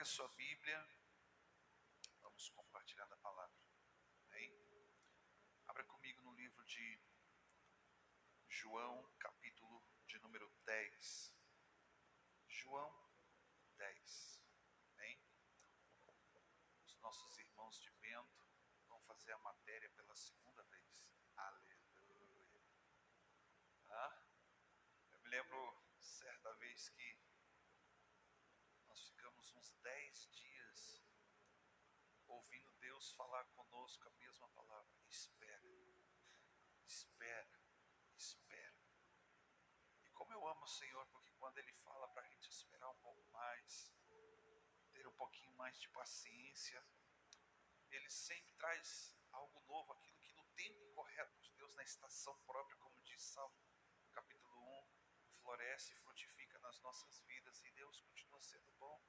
a sua Bíblia, vamos compartilhar da palavra. Amém? Abra comigo no livro de João, capítulo de número 10. João 10. Amém? Os nossos irmãos de Bento vão fazer a matéria pela segunda vez. Aleluia. Eu me lembro certa vez que nós ficamos uns 10 dias ouvindo Deus falar conosco a mesma palavra. Espera, espera, espera. E como eu amo o Senhor, porque quando Ele fala para a gente esperar um pouco mais, ter um pouquinho mais de paciência, Ele sempre traz algo novo, aquilo que no tempo correto de Deus, na estação própria, como diz Salmo capítulo 1, floresce e frutifica nas nossas vidas, e Deus continua sendo bom.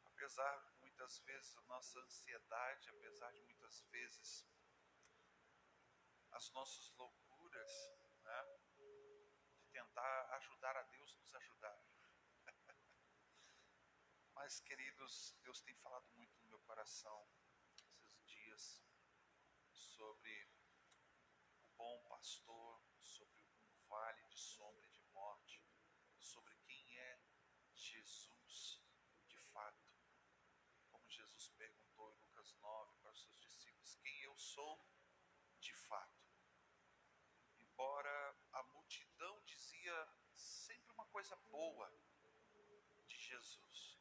Apesar de muitas vezes a nossa ansiedade, apesar de muitas vezes as nossas loucuras, né, de tentar ajudar a Deus nos ajudar. Mas, queridos, Deus tem falado muito no meu coração esses dias sobre o bom pastor, sobre um vale de sombra e de morte, sobre quem é Jesus de fato. Como Jesus perguntou em Lucas 9 para os seus discípulos: quem eu sou de fato? Embora a multidão dizia sempre uma coisa boa de Jesus: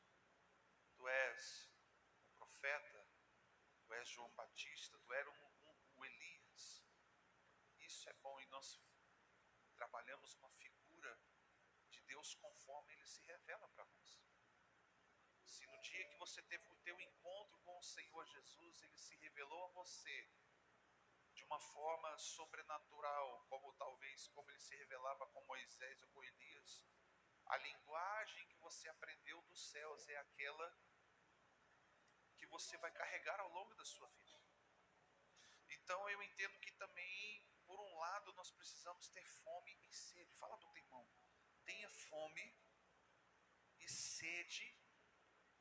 tu és um profeta, tu és João Batista, tu és um Elias. Isso é bom, e nós trabalhamos uma figura de Deus conforme Ele se revela para nós. Se no dia que você teve o teu encontro com o Senhor Jesus, Ele se revelou a você de uma forma sobrenatural, como Ele se revelava com Moisés ou com Elias, a linguagem que você aprendeu dos céus é aquela que você vai carregar ao longo da sua vida. Então eu entendo que também, por um lado, nós precisamos ter fome e sede. Fala para o teu irmão: tenha fome e sede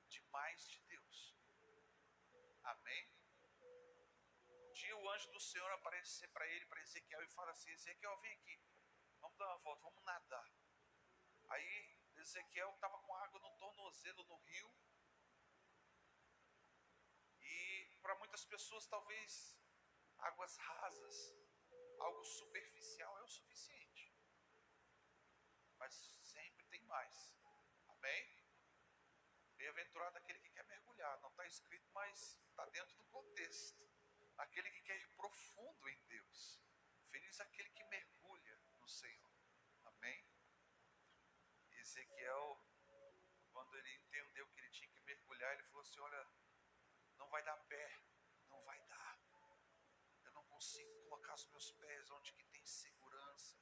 de mais de Deus. Amém? Um dia o anjo do Senhor apareceu para ele, para Ezequiel, e fala assim: Ezequiel, vem aqui, vamos dar uma volta, vamos nadar. Aí Ezequiel estava com água no tornozelo no rio, e para muitas pessoas talvez águas rasas, algo superficial é o suficiente, mas sempre tem mais. Amém? Bem-aventurado aquele que quer mergulhar. Não está escrito, mas está dentro do contexto. Aquele que quer ir profundo em Deus. Feliz aquele que mergulha no Senhor. Amém? Ezequiel, quando ele entendeu que ele tinha que mergulhar, ele falou assim: olha, não vai dar pé, não vai dar. Eu não consigo colocar os meus pés onde que tem segurança.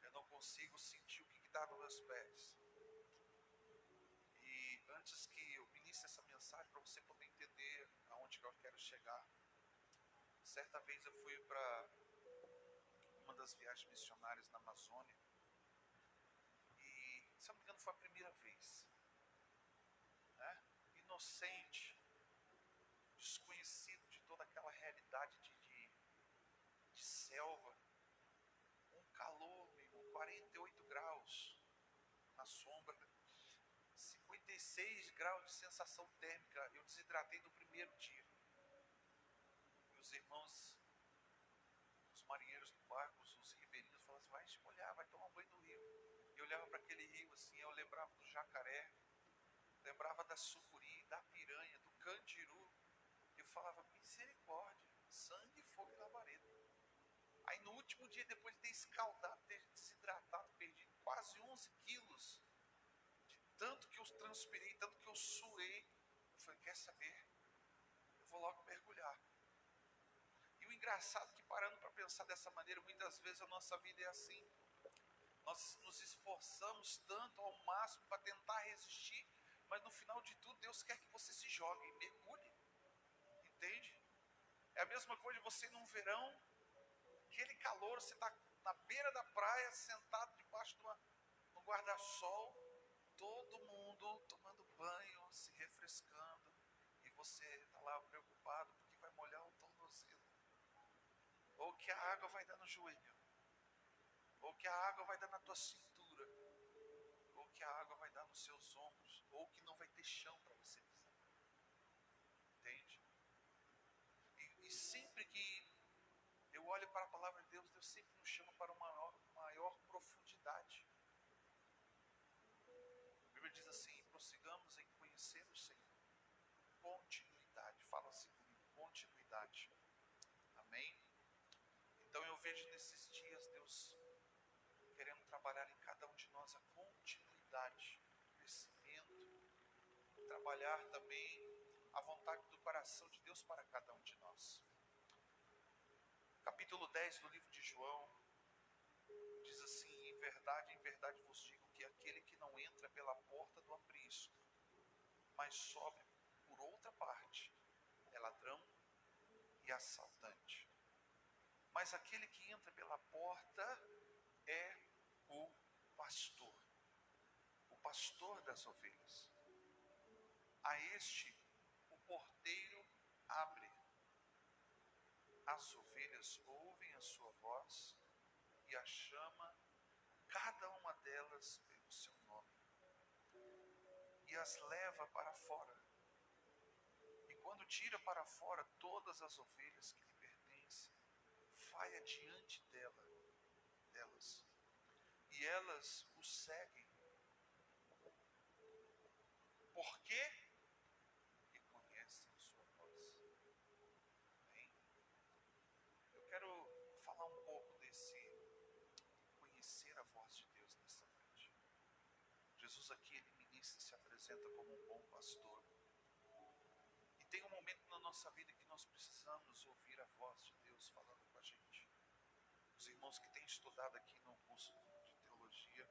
Eu não consigo sentir o que está nos meus pés. E antes que eu inicie essa mensagem, para você poder entender aonde que eu quero chegar, certa vez eu fui para uma das viagens missionárias na Amazônia, e, se eu não me engano, foi a primeira vez, né? Inocente, desconhecido de toda aquela realidade de selva, um calor, meu irmão, 48 graus na sombra, 56 graus de sensação térmica. Eu desidratei no primeiro dia. E os irmãos, os marinheiros do barco, os ribeirinhos, falavam assim: vai molhar, vai tomar banho no rio. E eu olhava para aquele rio assim, eu lembrava do jacaré, lembrava da sucuri, da piranha, do candiru. Eu falava: misericórdia, sangue, fogo e labareda. Aí no último dia, depois de ter escaldado, ter desidratado, perdi quase 11 quilos. De tanto que eu transpirei, tanto que eu suei. Eu falei: quer saber? Eu vou logo mergulhar. E o engraçado é que, parando para pensar dessa maneira, muitas vezes a nossa vida é assim. Nós nos esforçamos tanto ao máximo para tentar resistir, mas no final de tudo Deus quer que você se jogue, mergulhe. Entende? É a mesma coisa de você num verão, aquele calor, você está na beira da praia, sentado debaixo de um guarda-sol, todo mundo tomando banho, se refrescando, e você está lá preocupado porque vai molhar o tornozelo, ou que a água vai dar no joelho, ou que a água vai dar na tua cintura, ou que a água vai dar nos seus ombros, ou que não vai ter chão para você pisar. Entende? E sempre que eu olho para a palavra de Deus, Deus sempre nos chama para uma maior profundidade. A Bíblia diz assim: prossigamos em conhecer o Senhor. Continuidade. Fala assim comigo: continuidade. Amém? Então eu vejo nesses dias Deus querendo trabalhar em cada um de nós a continuidade, crescimento, trabalhar também a vontade do coração de Deus para cada um de nós. Capítulo 10 do livro de João diz assim: em verdade vos digo que aquele que não entra pela porta do aprisco, mas sobe por outra parte, é ladrão e assaltante. Mas aquele que entra pela porta é o pastor das ovelhas. A este o porteiro abre. As ovelhas ouvem a sua voz e a chama, cada uma delas pelo seu nome, e as leva para fora. E quando tira para fora todas as ovelhas que lhe pertencem, vai adiante delas, e elas o seguem. Por quê? Porque conhecem a sua voz. Amém? Eu quero falar um pouco desse conhecer a voz de Deus nessa noite. Jesus aqui, ele ministra e se apresenta como um bom pastor. E tem um momento na nossa vida que nós precisamos ouvir a voz de Deus falando com a gente. Os irmãos que têm estudado aqui no curso de teologia,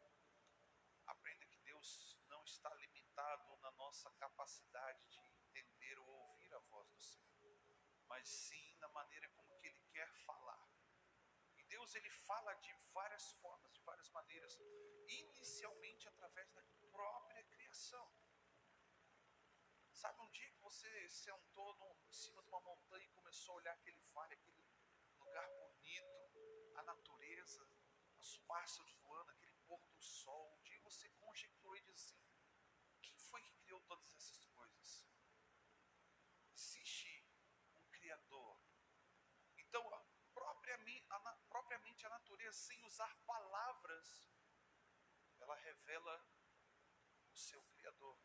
aprenda que Deus não está limitado na nossa capacidade de entender ou ouvir a voz do Senhor, mas sim na maneira como que Ele quer falar. E Deus, Ele fala de várias formas, de várias maneiras, inicialmente através da própria criação. Sabe, um dia que você sentou em cima de uma montanha e começou a olhar aquele vale, aquele lugar bonito, a natureza, os pássaros voando, aquele pôr do sol, um dia você conjecturou e disse assim: quem foi que criou todas essas coisas? Existe um Criador. Então, propriamente a natureza, sem usar palavras, ela revela o seu Criador.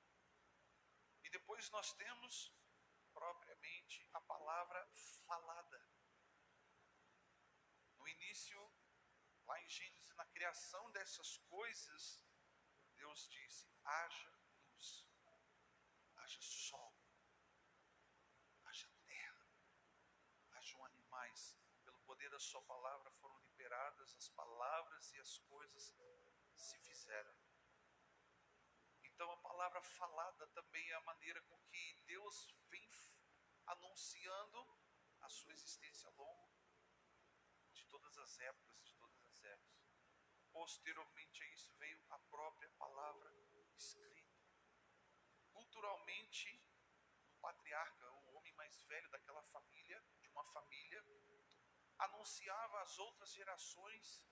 E depois nós temos propriamente a palavra falada. No início, lá em Gênesis, na criação dessas coisas, Deus disse: haja luz, haja sol, haja terra, hajam animais. Pelo poder da sua palavra foram liberadas as palavras e as coisas se fizeram. Então a palavra falada também é a maneira com que Deus vem anunciando a sua existência ao longo de todas as épocas, de todas as eras. Posteriormente a isso veio a própria palavra escrita. Culturalmente, o patriarca, o homem mais velho daquela família, de uma família, anunciava às outras gerações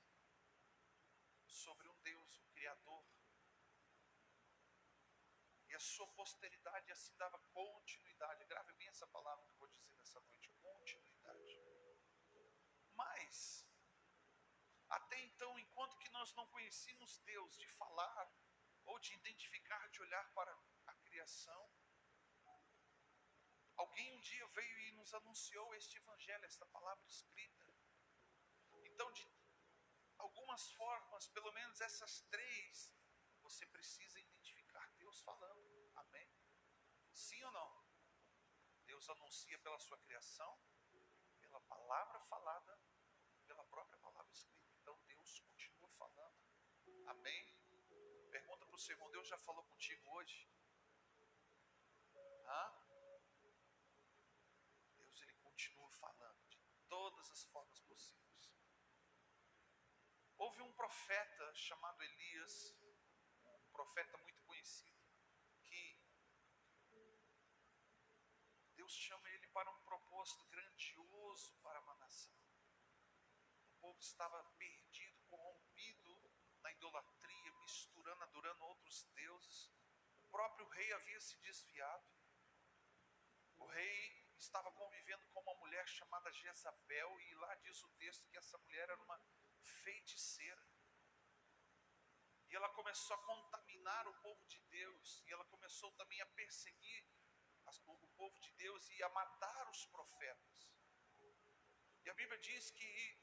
sobre um Deus, um Criador. E a sua posteridade assim dava continuidade. Grave bem essa palavra que eu vou dizer nessa noite: continuidade. Mas, até então, enquanto que nós não conhecíamos Deus de falar, ou de identificar, de olhar para a criação, alguém um dia veio e nos anunciou este evangelho, esta palavra escrita. Então, de algumas formas, pelo menos essas três, você precisa identificar Deus falando. Amém? Sim ou não? Deus anuncia pela sua criação, pela palavra falada, pela própria palavra escrita. Então Deus continua falando. Amém? Pergunta para o seu irmão: Deus já falou contigo hoje? Deus, ele continua falando de todas as formas possíveis. Houve um profeta chamado Elias, um profeta muito conhecido, que Deus chama ele para um propósito grandioso para uma nação. O povo estava perdido, corrompido na idolatria, misturando, adorando outros deuses. O próprio rei havia se desviado. O rei estava convivendo com uma mulher chamada Jezabel, e lá diz o texto que essa mulher era uma feiticeira. E ela começou a contaminar o povo de Deus, e ela começou também a perseguir o povo de Deus e a matar os profetas. E a Bíblia diz que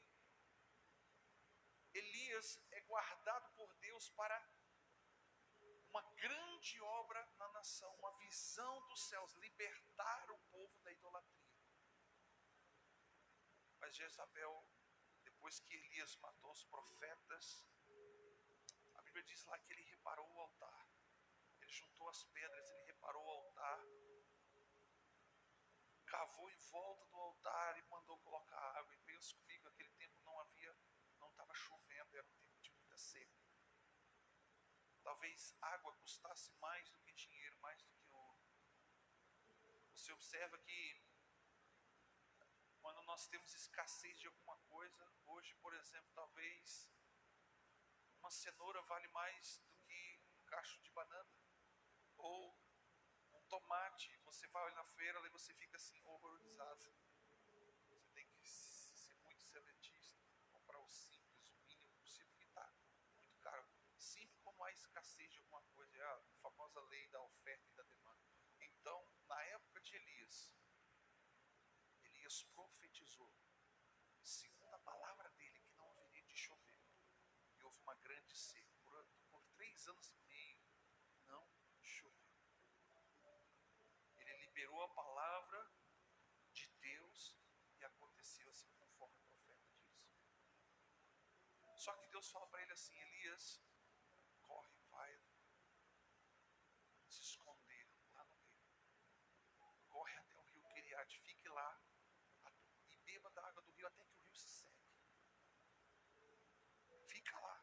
Elias é guardado por Deus para uma grande obra na nação, uma visão dos céus, libertar o povo da idolatria. Mas Jezabel, depois que Elias matou os profetas, a Bíblia diz lá que ele reparou o altar. Ele juntou as pedras, ele reparou o altar, cavou em volta do altar e mandou colocar água. E pensa comigo, aquele tempo não estava chovendo, era um tempo de muita seca. Talvez água custasse mais do que dinheiro, mais do que ouro. Você observa que quando nós temos escassez de alguma coisa, hoje, por exemplo, talvez uma cenoura vale mais do que um cacho de banana, ou um tomate. Você vai na feira e você fica assim horrorizado. Você tem que ser muito seletista, comprar o simples, o mínimo possível, que está muito caro. Sempre quando há escassez de alguma coisa, é a famosa lei da oferta e da demanda. Então, na época de Elias profetizou, segundo a palavra dele, que não haveria de chover. E houve uma grande seca. Por 3 anos e meio, não choveu. Ele liberou a palavra de Deus e aconteceu assim conforme o profeta disse. Só que Deus fala para ele assim: Elias, corre, vai se esconder lá no rio. Corre até o rio Queriate, fique lá e beba da água do rio até que o rio se seque. Fica lá.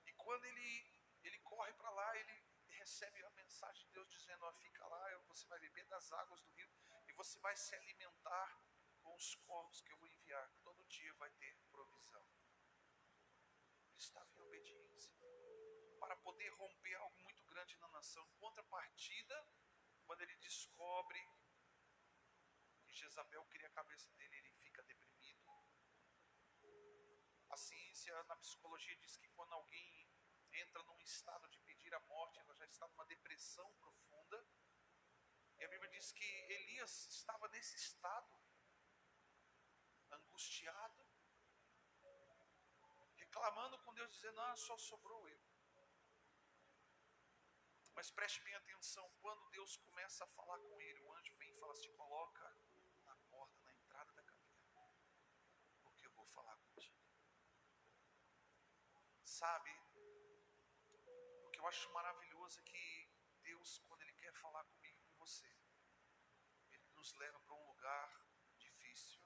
E quando ele corre para lá, ele recebe a mensagem de Deus dizendo: ó, fica lá, você vai beber das águas do rio e você vai se alimentar com os corvos que eu vou enviar. Todo dia vai ter provisão. Ele estava em obediência para poder romper algo muito grande na nação. Em contrapartida, quando ele descobre que Jezabel queria a cabeça dele, ele fica deprimido. A ciência, na psicologia, diz que quando alguém entra num estado de pedir a morte, ela já está numa depressão profunda. E a Bíblia diz que Elias estava nesse estado, angustiado, reclamando com Deus, dizendo: ah, só sobrou eu. Mas preste bem atenção, quando Deus começa a falar com ele, o anjo vem e fala assim: coloca na porta, na entrada da caverna, porque eu vou falar contigo. Sabe, o que eu acho maravilhoso é que Deus, quando Ele quer falar comigo e com você, Ele nos leva para um lugar difícil,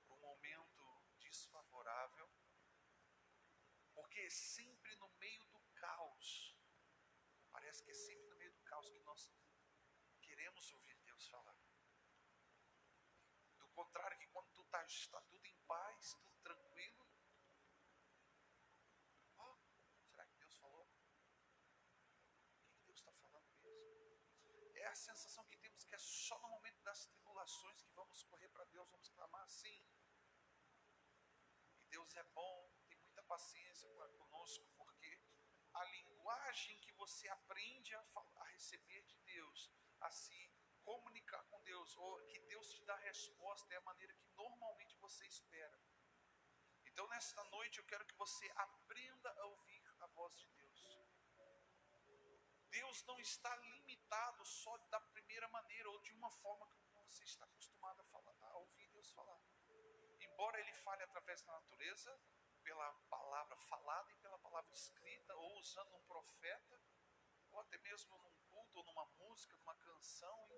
para um momento desfavorável, porque sempre no meio do caos, parece que é sempre no meio do caos que nós queremos ouvir Deus falar. Do contrário, que quando está tudo em paz, tudo tranquilo, será que Deus falou? O que Deus está falando mesmo? É a sensação que temos que é só no momento das tribulações que vamos correr para Deus, vamos clamar assim. E Deus é bom, tem muita paciência conosco, porque a linguagem que você aprende a receber de Deus, a se comunicar com Deus, ou que Deus te dá resposta, é a maneira que normalmente você espera. Então nesta noite eu quero que você aprenda a ouvir a voz de Deus. Deus não está limitado só da primeira maneira ou de uma forma como você está acostumado a ouvir Deus falar. Embora Ele fale através da natureza, pela palavra falada e pela palavra escrita, ou usando um profeta, ou até mesmo num culto, ou numa música, numa canção,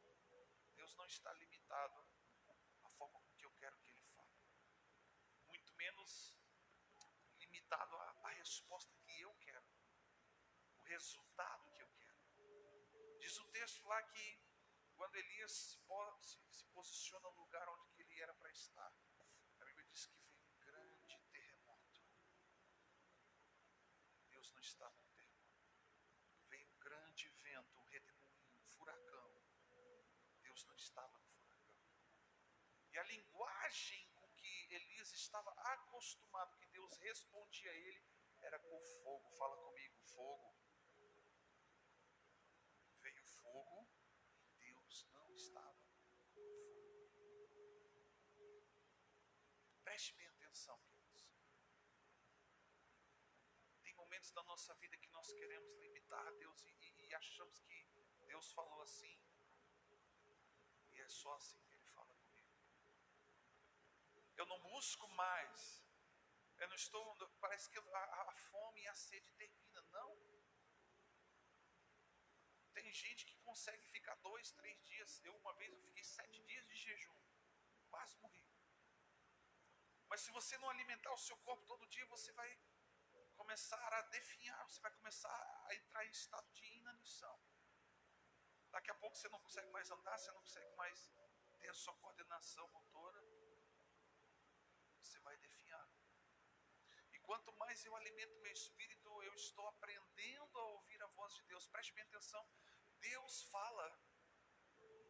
enfim. Deus não está limitado à forma com que eu quero que Ele fale. Muito menos resposta que eu quero, o resultado que eu quero. Diz o texto lá que quando Elias se posiciona no lugar onde que ele era para estar, a Bíblia diz que veio um grande terremoto. Deus não estava no terremoto. Veio um grande vento, um redemoinho, um furacão. Deus não estava no furacão. E a linguagem com que Elias estava acostumado, que Deus respondia a ele, era com fogo. Fala comigo, fogo. Veio fogo e Deus não estava no fogo. Preste bem atenção, queridos. Tem momentos da nossa vida que nós queremos limitar a Deus e achamos que Deus falou assim, e é só assim que Ele fala comigo. Eu não busco mais. Eu não estou, parece que a fome e a sede termina. Não. Tem gente que consegue ficar 2, 3 dias. Uma vez eu fiquei 7 dias de jejum. Quase morri. Mas se você não alimentar o seu corpo todo dia, você vai começar a definhar. Você vai começar a entrar em estado de inanição. Daqui a pouco você não consegue mais andar, você não consegue mais ter a sua coordenação motora. Você vai definhar. E quanto mais eu alimento meu espírito, eu estou aprendendo a ouvir a voz de Deus. Preste bem atenção. Deus fala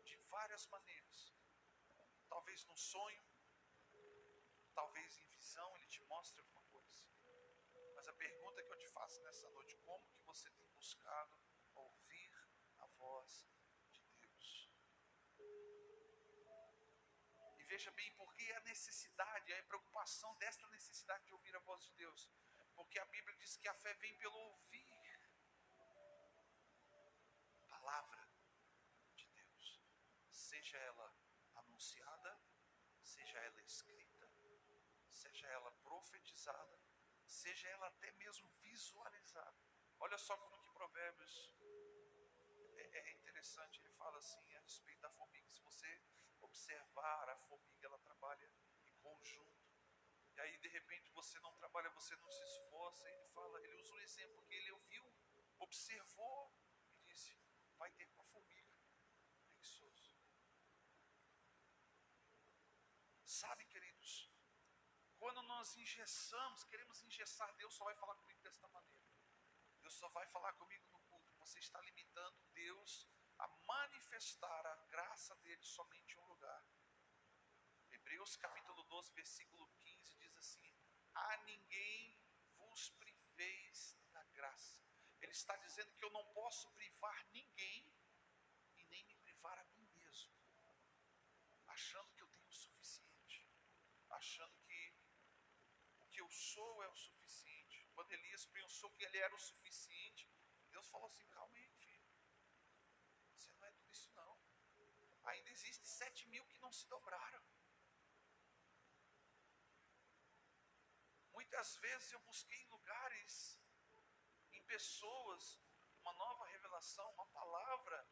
de várias maneiras. Talvez num sonho, talvez em visão, Ele te mostre alguma coisa. Mas a pergunta que eu te faço nessa noite, como que você tem buscado ouvir a voz de Deus? E veja bem, porque a necessidade, a preocupação desta necessidade de ouvir a voz de Deus? Porque a Bíblia diz que a fé vem pelo ouvir a palavra de Deus. Seja ela anunciada, seja ela escrita, seja ela profetizada, seja ela até mesmo visualizada. Olha só como que Provérbios é interessante. Ele fala assim a respeito da formiga. Se você observar a formiga, ela trabalha em conjunto. E aí de repente você não trabalha, você não se esforça. Ele usa um exemplo que ele ouviu, observou e disse: vai ter com a formiga, preguiçoso. Sabe, queridos, quando nós queremos engessar, Deus só vai falar comigo desta maneira. Deus só vai falar comigo no culto. Você está limitando Deus a manifestar a graça dele somente em um lugar. Hebreus capítulo 12, versículo 15 diz assim: a ninguém vos priveis da graça. Ele está dizendo que eu não posso privar ninguém e nem me privar a mim mesmo, achando que eu tenho o suficiente, achando que o que eu sou é o suficiente. Quando Elias pensou que ele era o suficiente, Deus falou assim: calma aí, filho, você não é tudo isso não. Ainda existem 7.000 que não se dobraram. Muitas vezes eu busquei em lugares, em pessoas, uma nova revelação, uma palavra,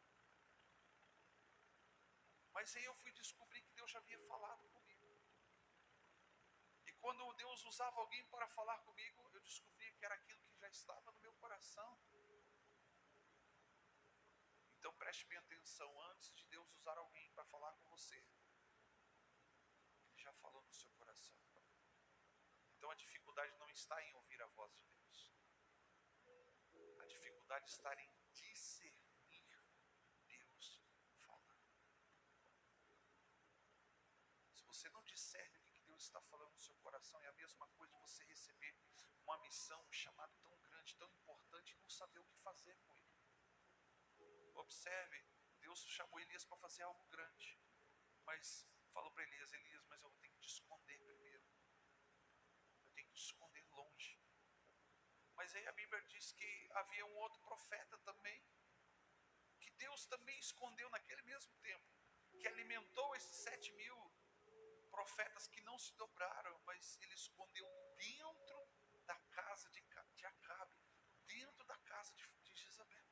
mas aí eu fui descobrir que Deus já havia falado comigo. E quando Deus usava alguém para falar comigo, eu descobri que era aquilo que já estava no meu coração. Então preste bem atenção, antes de Deus usar alguém para falar com você, Ele já falou no seu coração. Então a dificuldade não está em ouvir a voz de Deus. A dificuldade está em discernir Deus falando. Se você não discerne o que Deus está falando no seu coração, é a mesma coisa de você receber uma missão, um chamado tão grande, tão importante, e não saber o que fazer com ele. Observe, Deus chamou Elias para fazer algo grande, mas falou para Elias: mas eu tenho que te esconder primeiro. Eu tenho que te esconder longe. Mas aí a Bíblia diz que havia um outro profeta também, que Deus também escondeu naquele mesmo tempo, que alimentou esses 7.000 profetas que não se dobraram, mas ele escondeu dentro da casa de Acabe, dentro da casa de Jezabel,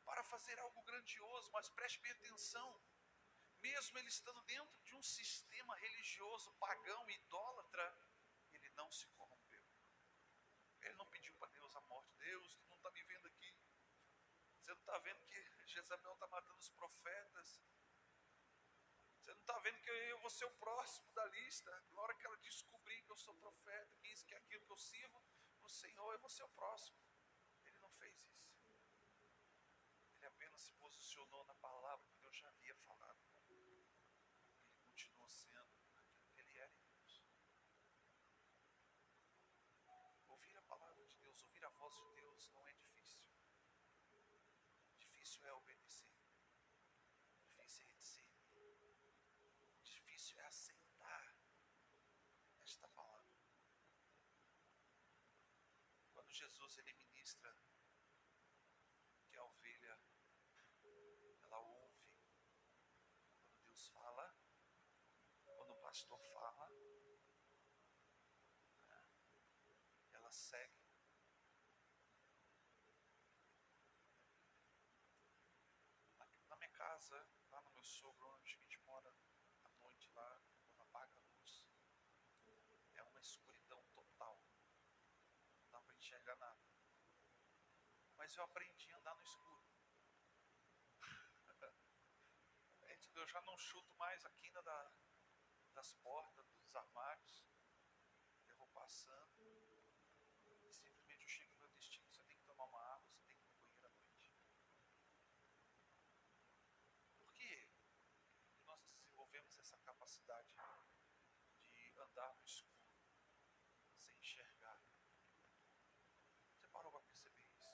para fazer algo grandioso. Mas preste bem atenção, mesmo ele estando dentro de um sistema religioso pagão, idólatra, ele não se corrompeu. Ele não pediu para Deus a morte. Deus, tu não está me vendo aqui. Você não está vendo que Jezabel está matando os profetas? Você não está vendo que eu vou ser o próximo da lista? Na hora que ela descobrir que eu sou profeta, que isso, que aquilo, que eu sirvo o Senhor, eu vou ser o próximo. Ele não fez isso. Ele apenas se posicionou na palavra que Deus já havia falado. Ele continuou sendo aquilo que ele era em Deus. Ouvir a palavra de Deus, ouvir a voz de Deus não é difícil. Difícil é obedecer. Difícil é discernir. Difícil é aceitar esta palavra. Quando Jesus ele ministra que a ovelha ela ouve quando Deus fala, quando o pastor fala, ela segue. Na minha casa, lá no meu sogro, onde a gente mora à noite lá, quando apaga a luz, é uma escuridão total. Não dá para enxergar nada. Mas eu aprendi a andar no escuro. Eu já não chuto mais a quina das portas, dos armários. Eu vou passando e simplesmente eu chego no meu destino. Você tem que tomar uma água, você tem que ir no banheiro à noite. Por quê? Porque nós desenvolvemos essa capacidade de andar no escuro, sem enxergar. Você parou para perceber isso?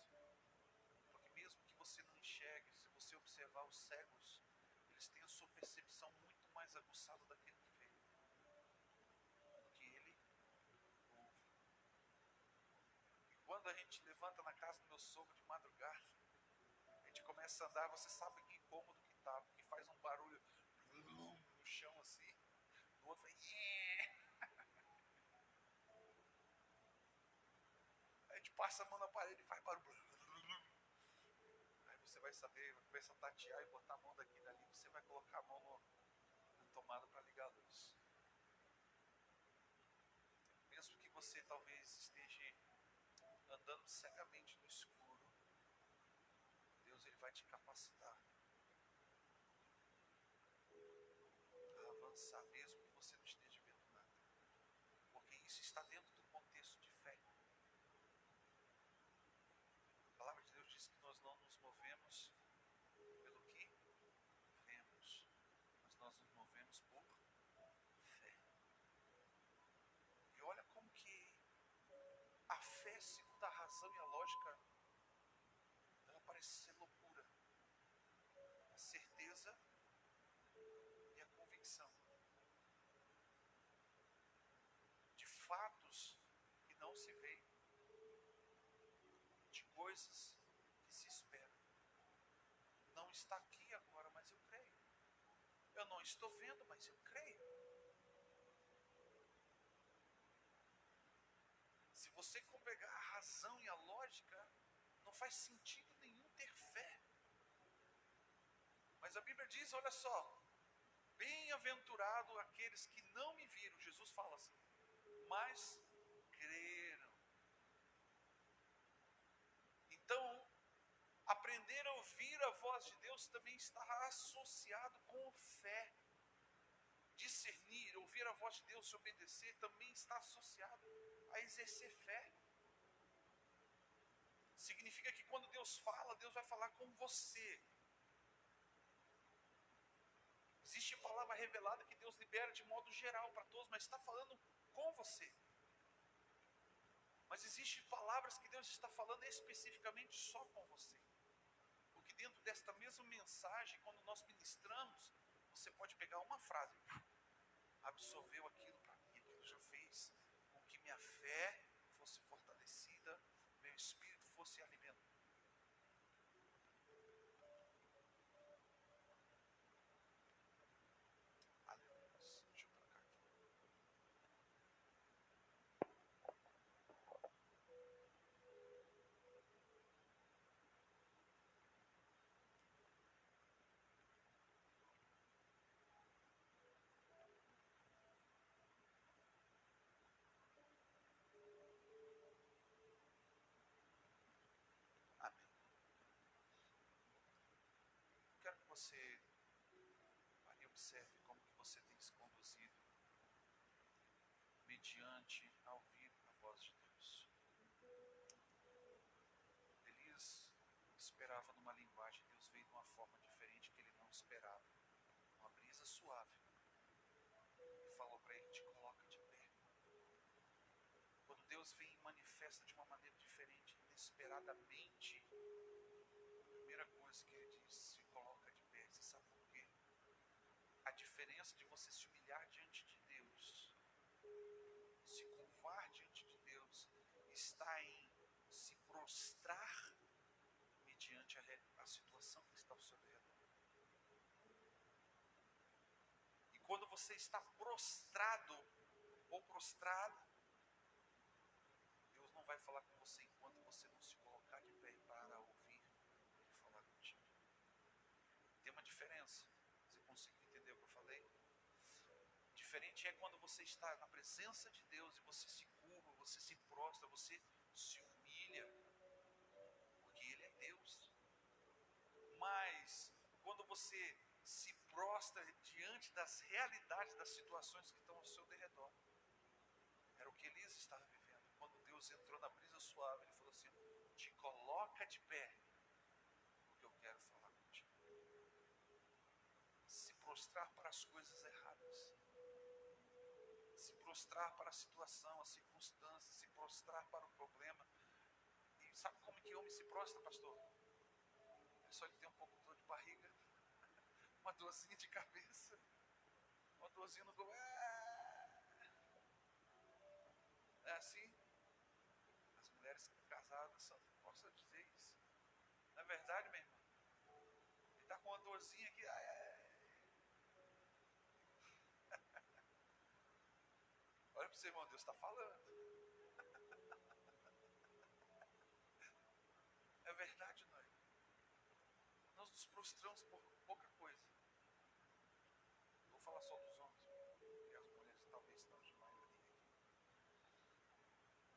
Porque mesmo que você não enxergue, se você observar os cegos, eles têm a sua percepção muito mais aguçada daquele que vê. Porque ele ouve. E quando a gente levanta na casa do meu sogro de madrugada, a gente começa a andar, você sabe que incômodo que tá, porque faz um barulho no chão assim, o outro vai... A gente passa a mão na parede e faz barulho. Aí você vai saber, vai começar a tatear e botar a mão daqui e dali, você vai colocar a mão na tomada para ligar a luz. Mesmo que você talvez esteja andando cegamente no escuro, Deus ele vai te capacitar a avançar, mesmo que você não esteja vendo nada. Porque isso está dentro do contexto de fé. A palavra de Deus diz que nós não nos movemos pelo que vemos, mas nós nos movemos por fé. E olha como que a fé, segundo a razão e a lógica, ela parece ser loucura. A certeza e a convicção de fatos que não se veem, de coisas que se esperam. Não está aqui agora, mas eu creio. Eu não estou vendo, mas eu creio. Se você pegar a razão e a lógica, não faz sentido nenhum ter fé. Mas a Bíblia diz, olha só, bem-aventurado aqueles que não me viram, Jesus fala assim, mas creram. Então, aprender a ouvir a voz de Deus também está associado com fé. Discernir, ouvir a voz de Deus e obedecer também está associado a exercer fé. Significa que quando Deus fala, Deus vai falar com você. Existe palavra revelada que Deus libera de modo geral para todos, mas está falando com você. Mas existem palavras que Deus está falando especificamente só com você. Porque dentro desta mesma mensagem, quando nós ministramos, você pode pegar uma frase, absorveu aquilo para mim, aquilo já fez com que minha fé fosse fortalecida, meu espírito fosse alimentado. Aleluia. Deixa eu trocar aqui. você pare e observe como que você tem se conduzido mediante a ouvir a voz de Deus. Elias esperava numa linguagem, Deus veio de uma forma diferente que ele não esperava. Uma brisa suave. E falou para ele, te coloca de pé. Quando Deus vem e manifesta de uma maneira diferente, inesperadamente, a primeira coisa que ele diz, se coloca de pé. Você sabe por quê? A diferença de você se humilhar diante de Deus, se curvar diante de Deus, está em se prostrar mediante a situação que está ao seu redor. E quando você está prostrado ou prostrada, Deus não vai falar com você enquanto você não se colocar de pé para ouvir Ele falar contigo. Tem uma diferença. Você conseguiu entender o que eu falei? Diferente é quando você está na presença de Deus e você se curva, você se prostra, você se humilha, porque Ele é Deus. Mas quando você se prostra diante das realidades, das situações que estão ao seu redor, era o que Elias estava vivendo. Quando Deus entrou na brisa suave, ele falou assim, te coloca de pé, porque eu quero falar contigo. Se prostrar para as coisas erradas, se prostrar para a situação, a circunstância, se prostrar para o problema. E sabe como que homem se prostra, pastor? É só ele ter um pouco de dor de barriga, uma dorzinha de cabeça, uma dorzinha no gol. É assim? As mulheres casadas só posso dizer isso. Na verdade, meu irmão, ele está com uma dorzinha aqui. Olha para você, irmão, Deus está falando. É verdade, não é? Nós nos prostramos por pouca coisa. Não vou falar só dos homens, porque as mulheres talvez não ainda ninguém.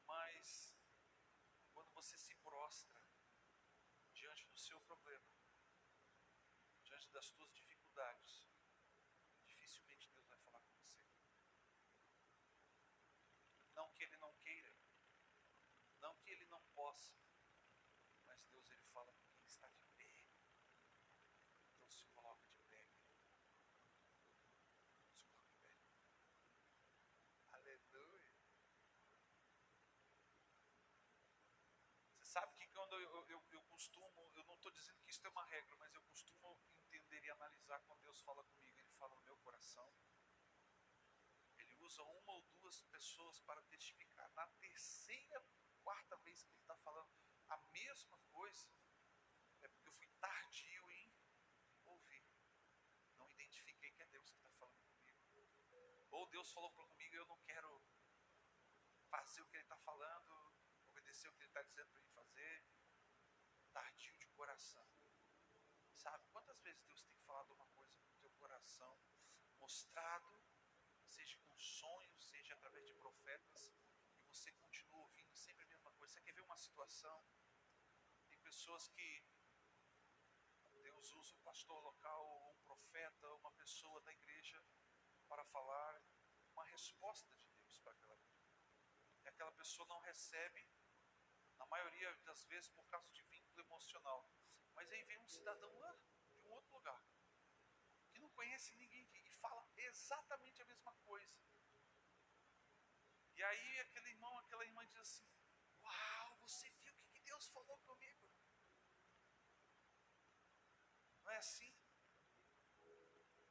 Mas quando você se prostra diante do seu problema, diante das suas dificuldades, dificilmente Deus vai falar com você. Não que Ele não queira, não que Ele não possa, mas Deus Ele fala com quem está de pé. Então se coloca de pé. Se coloca de pé. Aleluia. Você sabe que quando eu costumo, eu não estou dizendo que isso é uma regra, mas eu costumo entender e analisar quando Deus fala comigo, Ele fala no meu coração. Ele usa uma ou duas pessoas para testificar. Na terceira, quarta vez que Ele está falando a mesma coisa, é porque eu fui tardio em ouvir. Não identifiquei que é Deus que está falando comigo. Ou Deus falou comigo e eu não quero fazer o que Ele está falando, obedecer o que Ele está dizendo para mim fazer. Tardio de coração. Sabe, quantas vezes Deus tem falado uma coisa no teu coração, mostrado, seja com sonhos, seja através de profetas, e você continua ouvindo sempre a mesma coisa. Você quer ver uma situação? Tem pessoas que Deus usa um pastor local, ou um profeta, ou uma pessoa da igreja para falar uma resposta de Deus para aquela vida. E aquela pessoa não recebe, na maioria das vezes por causa de vínculo emocional. Mas aí vem um cidadão lá, de um outro lugar, que não conhece ninguém e fala exatamente a mesma coisa. E aí aquele irmão, aquela irmã diz assim, uau, você viu o que Deus falou comigo? Não é assim?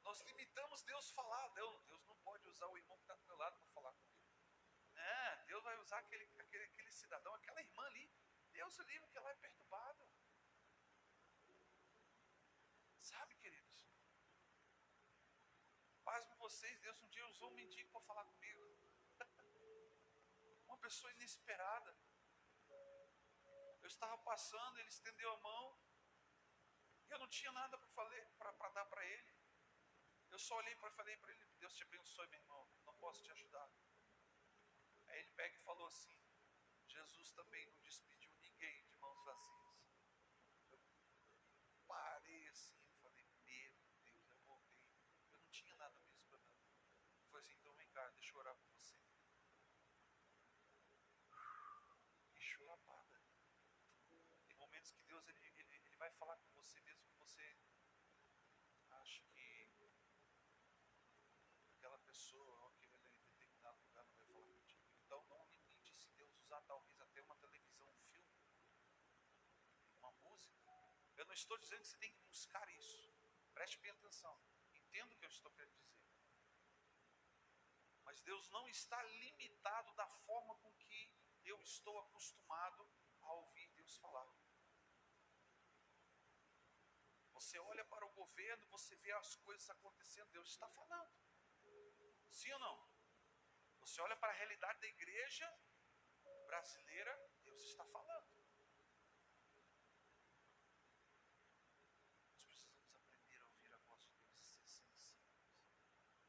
Nós limitamos Deus falar. Deus não pode usar o irmão que está do meu lado para falar comigo. Deus vai usar aquele cidadão, aquela irmã ali. Deus o livre que ela é perturbada. Sabe, queridos? Pasmo vocês, Deus um dia usou um mendigo para falar comigo. Uma pessoa inesperada. Eu estava passando, ele estendeu a mão. E eu não tinha nada para dar para ele. Eu só olhei e falei para ele, Deus te abençoe, meu irmão, não posso te ajudar. Aí ele pega e falou assim, Jesus também não despediu ninguém de mãos vazias. Eu parei assim, eu falei, momentos que Deus ele vai falar com você, mesmo que você ache que aquela pessoa ou aquele determinado lugar não vai falar contigo. Então não limite se Deus usar talvez até uma televisão, um filme, uma música. Eu não estou dizendo que você tem que buscar isso. Preste bem atenção. Entenda o que eu estou querendo dizer. Mas Deus não está limitado da forma com que eu estou acostumado a ouvir Deus falar. Você olha para o governo, você vê as coisas acontecendo, Deus está falando. Sim ou não? Você olha para a realidade da igreja brasileira, Deus está falando. Nós precisamos aprender a ouvir a voz de Deus e ser sensíveis.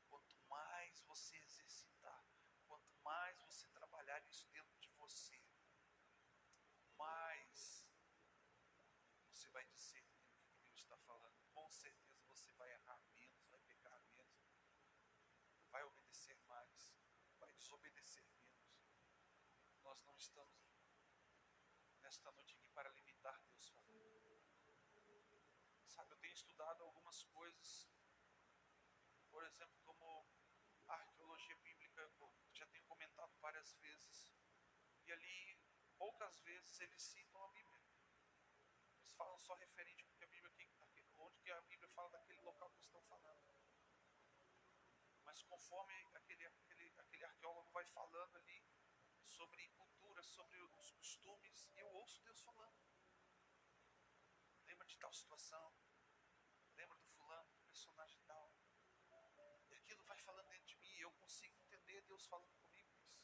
Quanto mais você exercitar, quanto mais você trabalhar isso dentro de você, mais você vai discernir o que Deus está falando. Com certeza você vai errar menos, vai pecar menos, vai obedecer mais, vai desobedecer menos. Nós não estamos nesta noite aqui para limitar Deus falando. Sabe, eu tenho estudado algumas coisas, por exemplo, como a arqueologia bíblica, eu já tenho comentado várias vezes, e ali, poucas vezes, eles citam a Bíblia. Eles falam só referente ao que a Bíblia, onde que a Bíblia fala daquele local que estão falando. Mas conforme aquele arqueólogo vai falando ali sobre cultura, sobre os costumes, eu ouço Deus falando. Lembra de tal situação? Lembra do fulano, do personagem tal? E aquilo vai falando dentro de mim e eu consigo entender Deus falando comigo isso.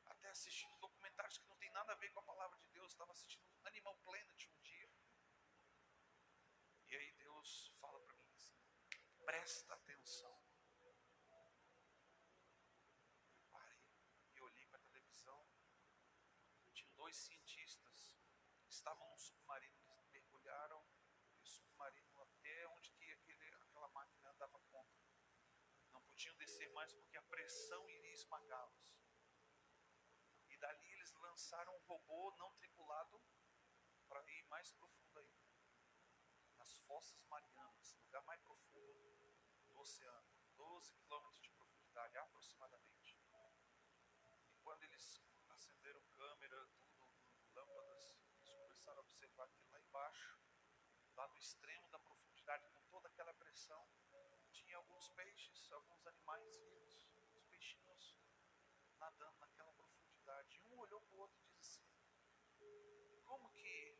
Até assistindo documentários que não tem nada a ver com a palavra de Deus. Estava assistindo Animal Planet um dia. E aí Deus fala para mim assim: presta atenção. Eu parei e olhei para a televisão. Tinha dois cientistas que estavam num submarino. Eles mergulharam no submarino até onde que aquela máquina dava conta. Não podiam descer mais porque a pressão iria esmagá-los. E dali eles lançaram um robô não tripulado para ir mais profundo ainda, nas fossas marianas, lugar mais profundo do oceano, 12 quilômetros de profundidade aproximadamente. E quando eles acenderam câmera, tudo, lâmpadas, eles começaram a observar que lá embaixo, lá no extremo da profundidade, com toda aquela pressão, tinha alguns peixes, alguns animais vivos, uns peixinhos nadando naquela profundidade. E um olhou para o outro e disse assim: como que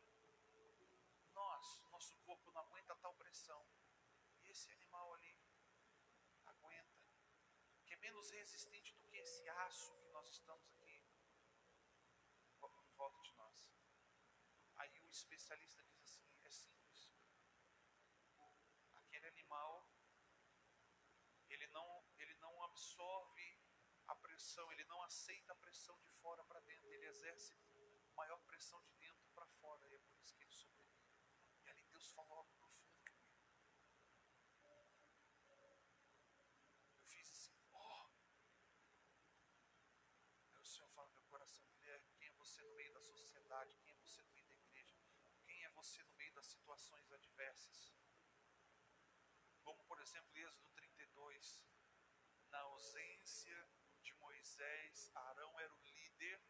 nosso corpo não aguenta tal pressão e esse animal ali aguenta, que é menos resistente do que esse aço que nós estamos aqui em volta de nós? Aí o especialista diz assim: é simples. Aquele animal, ele não absorve a pressão, ele não aceita a pressão de fora para dentro, ele exerce maior pressão de dentro para fora, e é por isso que ele sobrevive. E ali Deus falou algo profundo comigo. Eu fiz assim: ó. Aí o Senhor fala no meu coração: Guilherme, quem é você no meio da sociedade? Quem é você no meio da igreja? Quem é você no meio das situações adversas? Como, por exemplo, Êxodo 32, na ausência de Moisés, Arão era o líder.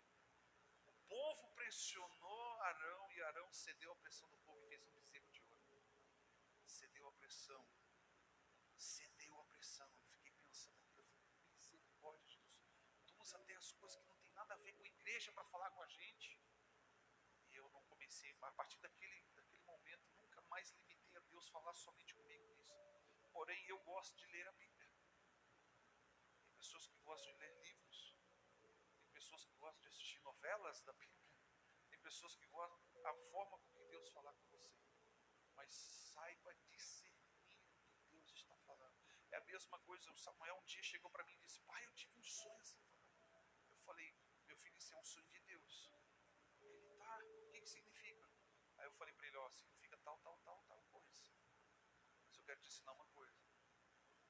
O povo pressionou Arão e Arão cedeu à pressão do povo e fez um bezerro de ouro. Cedeu à pressão. Cedeu à pressão. Eu fiquei pensando aqui, eu falei: misericórdia de Deus. Tu usa até as coisas que não tem nada a ver com a igreja para falar com a gente. E eu não comecei, a partir daquele momento, nunca mais limitei a Deus falar somente comigo nisso. Porém, eu gosto de ler a Bíblia. Tem pessoas que gostam de ler livros. Tem pessoas que gostam de assistir novelas da Bíblia. Tem pessoas que gostam da forma com que Deus falar com você. Mas saiba discernir o que Deus está falando. É a mesma coisa, o Samuel um dia chegou para mim e disse: pai, eu tive um sonho assim. Eu falei: meu filho, isso é um sonho de Deus. Ele: tá, o que significa? Aí eu falei para ele: ó, significa tal coisa. Mas eu quero te ensinar uma coisa.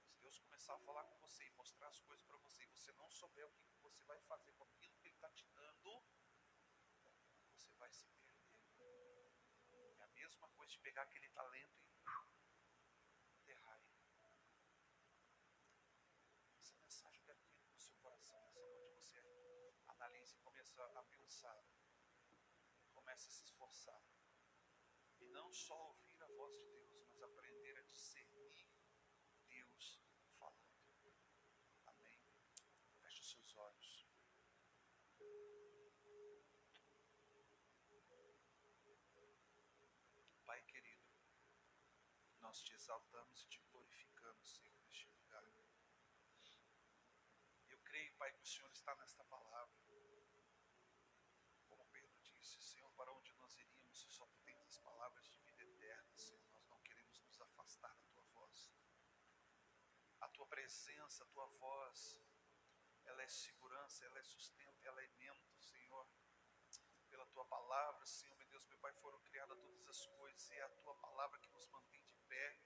Se Deus começar a falar com você e mostrar as coisas para você, e você não souber o que você vai fazer com aquilo que Ele está te dando, vai se perder. É a mesma coisa de pegar aquele talento e enterrar ele. Essa mensagem eu quero que entre no seu coração nessa noite. Você analise e comece a pensar. Comece a se esforçar. E não só ouvir a voz de Deus, mas aprender a discernir Deus falando. Amém? Feche os seus olhos. Pai querido, nós te exaltamos e te glorificamos, Senhor, neste lugar. Eu creio, Pai, que o Senhor está nesta palavra. Como Pedro disse, Senhor, para onde nós iríamos se só tu tens as palavras de vida eterna, Senhor, nós não queremos nos afastar da tua voz. A tua presença, a tua voz, ela é segurança, ela é sustento, ela é alimento, Senhor. Pela tua palavra, Senhor, meu Deus, meu Pai, foram criadas todas as coisas, e é a tua palavra que nos mantém de pé.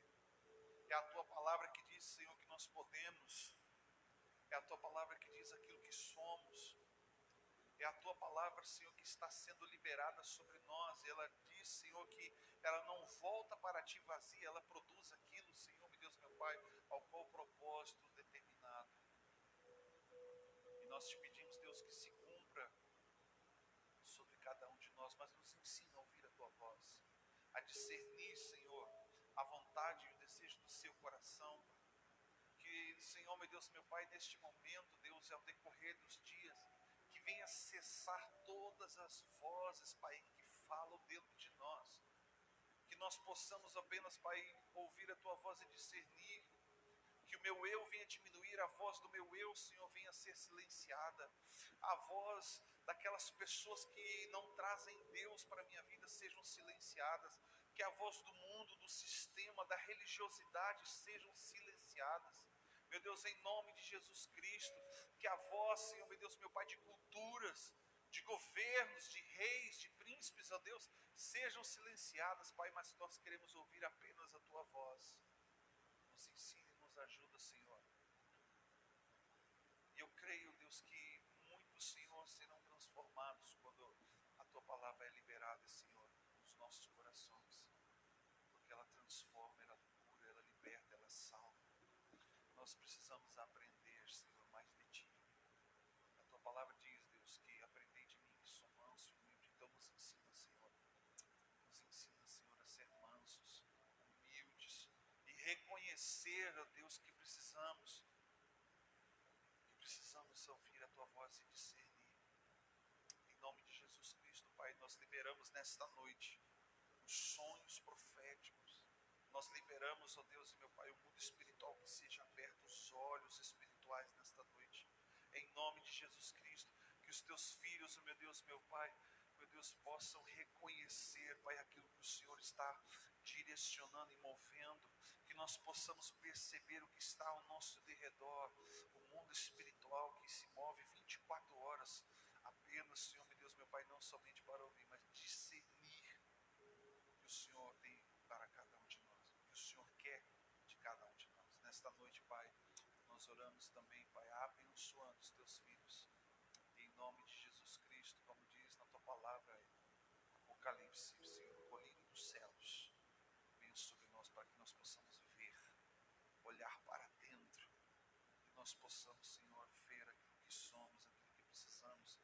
É a tua palavra que diz, Senhor, que nós podemos. É a tua palavra que diz aquilo que somos. É a tua palavra, Senhor, que está sendo liberada sobre nós. Ela diz, Senhor, que ela não volta para ti vazia, ela produz aquilo, Senhor, meu Deus, meu Pai, ao qual propósito determinado. E nós te pedimos, Deus, que se cumpra sobre cada um de nós, mas nos ensina a ouvir a tua voz, a discernir, Senhor, a vontade e o desejo do seu coração. Que, Senhor, meu Deus, meu Pai, neste momento, Deus, ao decorrer dos dias, que venha cessar todas as vozes, Pai, que falam dentro de nós. Que nós possamos apenas, Pai, ouvir a tua voz e discernir. Que o meu eu venha diminuir, a voz do meu eu, Senhor, venha ser silenciada. A voz daquelas pessoas que não trazem Deus para a minha vida sejam silenciadas. Que a voz do mundo, do sistema, da religiosidade sejam silenciadas. Meu Deus, em nome de Jesus Cristo, que a voz, Senhor, meu Deus, meu Pai, de culturas, de governos, de reis, de príncipes, ó Deus, sejam silenciadas, Pai, mas nós queremos ouvir apenas a tua voz. Nos ensine, nos ajuda, Senhor. E eu creio, Deus, que muitos, Senhor, serão transformados quando a tua palavra é liberada, Senhor, nos nossos corações. Porque ela transforma, ela cura, ela liberta, ela salva. Nós precisamos aprender, Senhor, mais de ti. A tua palavra diz, Deus, que aprendei de mim, que sou manso e humilde. Então nos ensina, Senhor. Nos ensina, Senhor, a ser mansos, humildes e reconhecer, ó Deus, que precisamos ouvir a tua voz e discernir. Em nome de Jesus Cristo, Pai, nós liberamos nesta noite os sonhos proféticos. Nós liberamos, ó Deus e meu Pai, o mundo espiritual que seja aberto, os olhos espirituais nesta noite. Em nome de Jesus Cristo, que os teus filhos, meu Deus, meu Pai, meu Deus, possam reconhecer, Pai, aquilo que o Senhor está direcionando e movendo, que nós possamos perceber o que está ao nosso derredor, o mundo espiritual que se move 24 horas, apenas, Senhor, meu Deus, meu Pai, não somente para ouvir, mas discernir o que o Senhor tem para cada um de nós, o que o Senhor quer de cada um de nós. Nesta noite, Pai, nós oramos também, Pai, abençoando os teus filhos, em nome de Jesus Cristo, como diz na tua palavra, Apocalipse, Senhor, o colírio dos céus, venha sobre nós para que nós possamos ver, olhar para dentro, que nós possamos, Senhor, ver aquilo que somos, aquilo que precisamos,